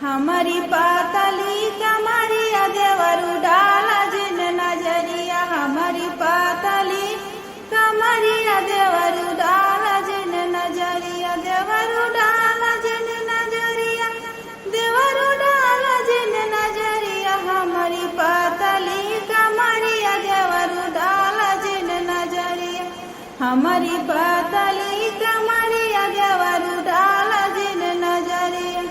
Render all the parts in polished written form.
हमारी पातली कमरिया देवरू डाला जिन नजरिया, हमारी पातली कमरिया देवरू डाला जिन नजरिया, देवरू डाला जिन नजरिया, देवरू डाला जिन नजरिया, हमारी पातली कमरिया देवरू डाला जिन नजरिया, हमारी पातली कमरिया देवरू डाला जिन नजरिया।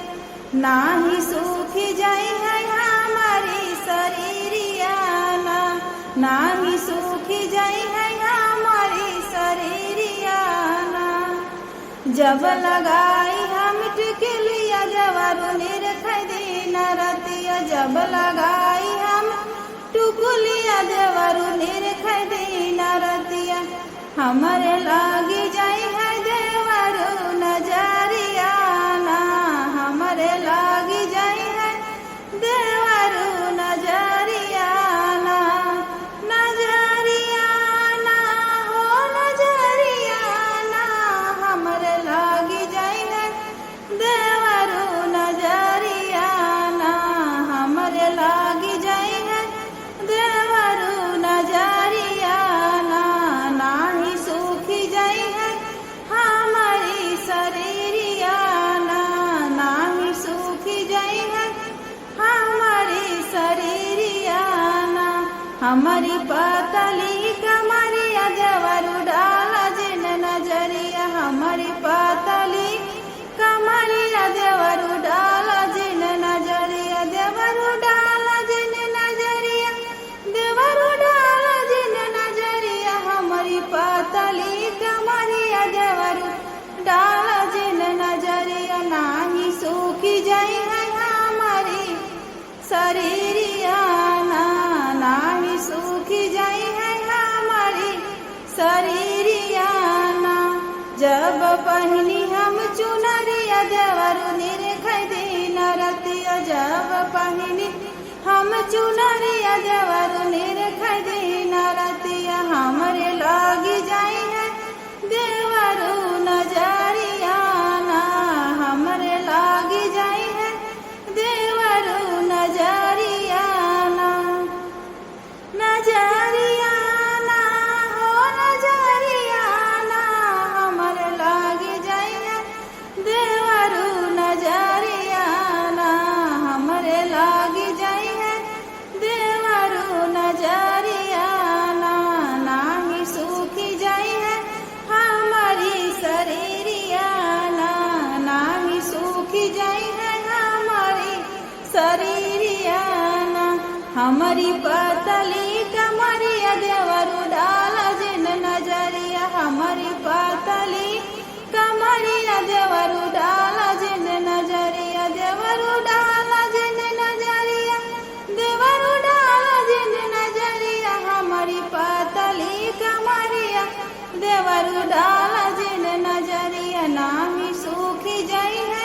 नाही सूखी जाई है हमारी शरीरिया ना, नाही सूखी जाई है हमारी शरीरिया ना। जब लगाई हम टिकलिया देवरू निरखै दिन रतिया, जब लगाई हम टुकुलिया देवरू निरखै दिन रतिया, हमारे लागी जाई है देवरू नजरिया ना, हमारे लागी जाई है देवरू नजरिया ना, नजरिया ना हो नजरिया ना, हमारे लागी जाई है देवरू नजरिया ना, हमारे लागी जाई है देवरू नजरिया ना। नाही सूखी जाई है हमारी शरीरिया ना, नाही सूखी जाई है हमारी शरीरिया ना। हमारी पातली कमरिया देवरू डाला जिन नजरिया, हमारी पातली कमरिया देवरू डाला जिन नजरिया, देवरू डाला जिन नजरिया, देवरू डाला जिन नजरिया, हमारी पातली कमरिया देवरू डाला जिन नजरिया। नाही सूखी जाई है हमारी शरीरिया ना, नाही सूखी जाई है हमारी शरीरिया ना। जब पहनी हम चुनरिया देवरू निरखै दिन रतिया, जब पहनी हम चुनरिया देवरू निरखै दिन रतिया, हमरे लागी जाई है देवरू नजरिया ना, हमरे लागी जाई है देवरू नजरिया ना, नजरिया ना हो नजरिया ना, हमरे लागी जाई है देवरू नजरिया ना, हमरे लागी जाई है देवरू नजरिया ना। नाही सूखी जाई है हमारी शरीरिया ना, नाही सूखी जाई है हमारी शरीरिया ना। हमारी पातली कमरिया देवरू डाला जिन नजरिया, हमारी पातली कमरिया देवरू डाला जिन नजरिया, देवरू डाला जिन नजरिया, देवरू डाला जिन नजरिया, हमारी पातली कमरिया देवरू डाला जिन नजरिया। नाही सूखी जाई है